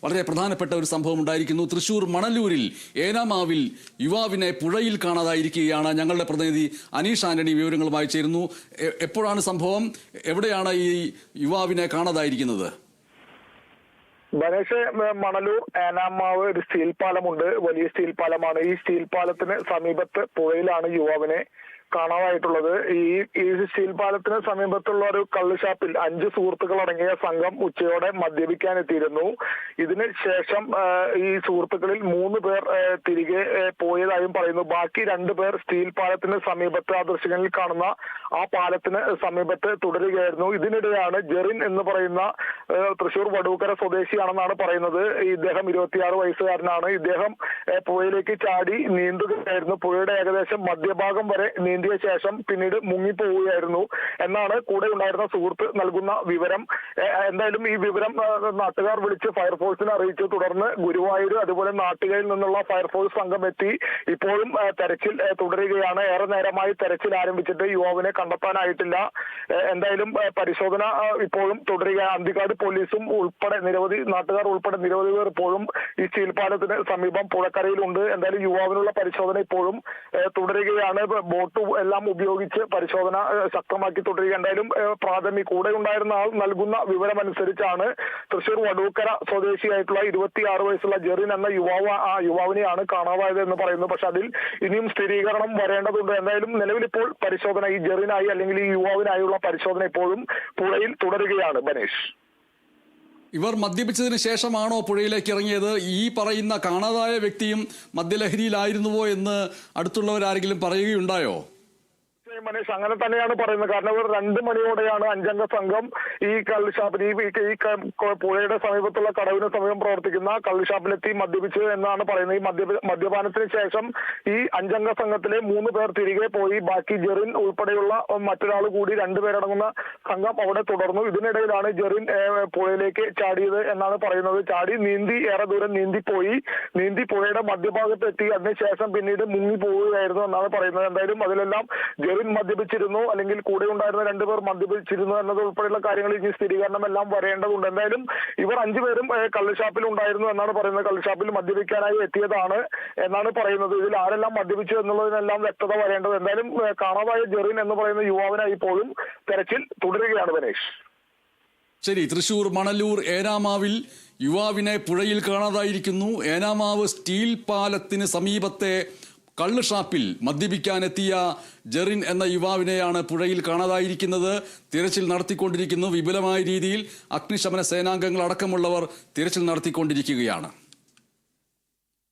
വളരെ പ്രധാനപ്പെട്ട ഒരു സംഭവം ഉണ്ടായിരിക്കുന്നു. തൃശൂർ മണലൂരിൽ ഏനാമാവിൽ യുവാവിനെ പുഴയിൽ കാണാതായിരിക്കുകയാണ്. ഞങ്ങളുടെ പ്രതിനിധി അനീഷ് ആന്റണി വിവരങ്ങളുമായി ചേരുന്നു. എപ്പോഴാണ് സംഭവം? എവിടെയാണ് ഈ യുവാവിനെ കാണാതായിരിക്കുന്നത്? ബനേഷ്, മണലൂർ ഏനാമാവ് ഒരു സ്റ്റീൽ പാലമുണ്ട്. വലിയ സ്റ്റീൽ പാലമാണ്. ഈ സ്റ്റീൽ പാലത്തിന് സമീപത്ത് പുഴയിലാണ് യുവാവിനെ കാണാതായിട്ടുള്ളത്. ഈ സ്റ്റീൽ പാലത്തിന് സമീപത്തുള്ള ഒരു കള്ള് ഷാപ്പിൽ 5 സുഹൃത്തുക്കൾ അടങ്ങിയ സംഘം ഉച്ചയോടെ മദ്യപിക്കാൻ എത്തിയിരുന്നു. ഇതിന് ശേഷം ഈ സുഹൃത്തുക്കളിൽ 3 പേർ തിരികെ പോയതായും പറയുന്നു. ബാക്കി 2 പേർ സ്റ്റീൽ പാലത്തിന് സമീപത്ത് ആ ദൃശ്യങ്ങളിൽ കാണുന്ന ആ പാലത്തിന് സമീപത്ത് തുടരുകയായിരുന്നു. ഇതിനിടെയാണ് ജെറിൻ എന്ന് പറയുന്ന തൃശൂർ വടൂക്കര സ്വദേശിയാണെന്നാണ് പറയുന്നത്. ഇദ്ദേഹം 26 വയസ്സുകാരനാണ്. ഇദ്ദേഹം പുഴയിലേക്ക് ചാടി നീന്തുകയായിരുന്നു. പുഴയുടെ ഏകദേശം മധ്യഭാഗം വരെ നീന്തിയ ശേഷം പിന്നീട് മുങ്ങിപ്പോവുകയായിരുന്നു എന്നാണ് കൂടെ ഉണ്ടായിരുന്ന സുഹൃത്ത് നൽകുന്ന വിവരം. എന്തായാലും ഈ വിവരം നാട്ടുകാർ വിളിച്ച് ഫയർഫോഴ്സിനെ അറിയിച്ചു. തുടർന്ന് ഗുരുവായൂർ അതുപോലെ നാട്ടുകയിൽ നിന്നുള്ള ഫയർഫോഴ്സ് സംഘം എത്തി ഇപ്പോഴും തെരച്ചിൽ തുടരുകയാണ്. ഏറെ നേരമായി തെരച്ചിൽ ആരംഭിച്ചിട്ട് യുവാവിനെ കണ്ടെത്താനായിട്ടില്ല. എന്തായാലും പരിശോധന ഇപ്പോഴും തുടരുകയാണ്. അന്തിക്കാട് പോലീസും ഉൾപ്പെടെ നാട്ടുകാർ ഉൾപ്പെടെ നിരവധി പേർ ഇപ്പോഴും ഈ സ്റ്റീൽ പാലത്തിന് സമീപം പുഴക്കരയിലുണ്ട്. എന്തായാലും യുവാവിനുള്ള പരിശോധന ഇപ്പോഴും തുടരുകയാണ്. ബോട്ട് എല്ലാം ഉപയോഗിച്ച് പരിശോധന ശക്തമാക്കി തുടരുക. എന്തായാലും കൂടെ ഉണ്ടായിരുന്ന ആൾ നൽകുന്ന വിവരമനുസരിച്ചാണ് തൃശൂർ വടൂക്കര സ്വദേശിയായിട്ടുള്ള 26 വയസ്സുള്ള ജെറിൻ എന്ന യുവാവിനെയാണ് കാണാതായത് എന്ന് പറയുന്നു. പക്ഷെ അതിൽ ഇനിയും സ്ഥിരീകരണം വരേണ്ടതുണ്ട്. എന്തായാലും നിലവിലിപ്പോൾ പരിശോധന ഈ ജെറിനായി അല്ലെങ്കിൽ ഈ യുവാവിനായുള്ള പരിശോധന ഇപ്പോഴും പുഴയിൽ തുടരുകയാണ്. ബനേഷ്, ഇവർ മദ്യപിച്ചതിന് ശേഷമാണോ പുഴയിലേക്ക് ഇറങ്ങിയത്? ഈ പറയുന്ന കാണാതായ വ്യക്തിയും മദ്യലഹരിയിലായിരുന്നുവോ എന്ന് അടുത്തുള്ളവരാരെങ്കിലും പറയുകയുണ്ടായോ? മനീഷ്, അങ്ങനെ തന്നെയാണ് പറയുന്നത്. കാരണം ഇവർ 2 മണിയോടെയാണ് 5 അംഗ സംഘം ഈ കള്ള് ഷാപ്പിൽ ഈ പുഴയുടെ സമീപത്തുള്ള കടവിന് സമീപം പ്രവർത്തിക്കുന്ന കള്ള് ഷാപ്പിലെത്തി മദ്യപിച്ചു എന്നാണ് പറയുന്നത്. ഈ മദ്യപാനത്തിന് ശേഷം ഈ 5 അംഗ സംഘത്തിലെ 3 പേർ തിരികെ പോയി. ബാക്കി ജെറിൻ ഉൾപ്പെടെയുള്ള മറ്റൊരാൾ കൂടി 2 പേരടങ്ങുന്ന സംഘം അവിടെ തുടർന്നു. ഇതിനിടയിലാണ് ജെറിൻ പുഴയിലേക്ക് ചാടിയത് എന്നാണ് പറയുന്നത്. ചാടി നീന്തി ഏറെ ദൂരം നീന്തി പുഴയുടെ മധ്യഭാഗത്തെത്തി. അതിനുശേഷം പിന്നീട് മുങ്ങി പോവുകയായിരുന്നു എന്നാണ് പറയുന്നത്. എന്തായാലും അതിലെല്ലാം ജെറിൻ മദ്യപിച്ചിരുന്നു അല്ലെങ്കിൽ കൂടെ ഉണ്ടായിരുന്ന 2 പേർ മദ്യപിച്ചിരുന്നു എന്നത് ഉൾപ്പെടെയുള്ള കാര്യങ്ങൾ ഇനി സ്ഥിരീകരണം എല്ലാം വരേണ്ടതുണ്ട്. എന്തായാലും ഇവർ 5 പേരും കള്ളുഷാപ്പിൽ ഉണ്ടായിരുന്നു എന്നാണ് പറയുന്നത്. കള്ളുഷാപ്പിൽ മദ്യപിക്കാനായി എത്തിയതാണ് എന്നാണ് പറയുന്നത്. ഇതിൽ ആരെല്ലാം മദ്യപിച്ചു എന്നുള്ളതിനെല്ലാം വ്യക്തത വരേണ്ടത്. എന്തായാലും കാണാതായ ജെറിൻ എന്ന് പറയുന്ന യുവാവിനായി ഇപ്പോഴും തെരച്ചിൽ തുടരുകയാണ്. ബനേഷ്, ശരി. തൃശൂർ മണലൂർ ഏനാമാവിൽ യുവാവിനെ പുഴയിൽ കാണാതായിരിക്കുന്നു. ഏനാമാവ് സ്റ്റീൽ പാലത്തിന് സമീപത്തെ കള്ള് ഷാപ്പിൽ മദ്യപിക്കാനെത്തിയ ജെറിൻ എന്ന യുവാവിനെയാണ് പുഴയിൽ കാണാതായിരിക്കുന്നത്. തിരച്ചിൽ നടത്തിക്കൊണ്ടിരിക്കുന്നു. വിപുലമായ രീതിയിൽ അഗ്നിശമന സേനാംഗങ്ങൾ അടക്കമുള്ളവർ തിരച്ചിൽ നടത്തിക്കൊണ്ടിരിക്കുകയാണ്.